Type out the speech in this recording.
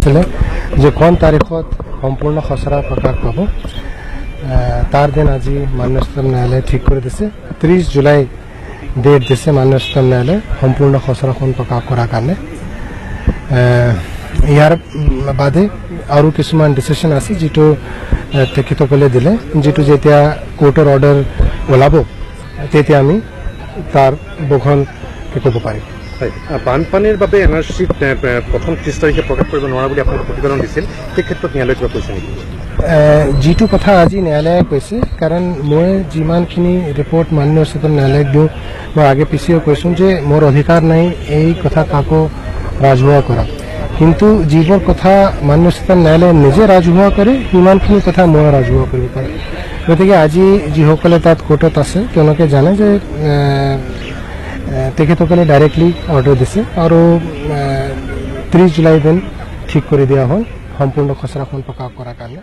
আছিলে যে কোন তাৰিখত সম্পূৰ্ণ খচৰা প্ৰকাশ পাব তাৰ দিন আজি মাননীয় উচ্চতম ন্যায়ালয়ে ঠিক কৰি দিছে 30 জুলাই ডেট দিছে মাননীয় উচ্চতম ন্যায়ালয়ে সম্পূৰ্ণ খচৰাখন প্ৰকাশ কৰাৰ কাৰণে ইয়াৰ বাদে আৰু কিছুমান ডিচিশ্যন আছে যেটো তেখেতসকলে দিলে যেটো যেতিয়া কোৰ্টৰ অৰ্ডাৰ ওলাব তেতিয়া আমি তাৰ বহল ক'ব পাৰিম বানপানীৰ বাবে এনআৰচিত প্ৰথম 30 তাৰিখে প্ৰকাশ কৰিব নোৱাৰা বুলি আপোনাক প্ৰতিবেদন দিছিল সেই ক্ষেত্ৰত ন্যায়ালয়ে কিবা কৈছে নেকি যেটো কথা আজি ন্যায়ালয়ে কৈছে কাৰণ মই যিমানখিনি ৰিপৰ্ট মাননীয় উচ্চতম ন্যায়ালয়ক দিওঁ মই আগে পিছেও কৈছোঁ যে মোৰ অধিকাৰ নাই এই কথা কাকো ৰাজহুৱা কৰা কিন্তু যিবোৰ কথা মাননীয় উচ্চতম ন্যায়ালয়ে নিজে ৰাজহুৱা কৰে সিমানখিনি কথা মই ৰাজহুৱা কৰিব পাৰোঁ গতিকে আজি যিসকলে তাত কোৰ্টত আছে তেওঁলোকে জানে যে তেখেতসকলে ডাইৰেক্টলি অৰ্ডাৰ দিছে আৰু 30 জুলাই দিন ঠিক কৰি দিয়া হ'ল সম্পূৰ্ণ খচৰাখন প্ৰকাশ কৰাৰ কাৰণে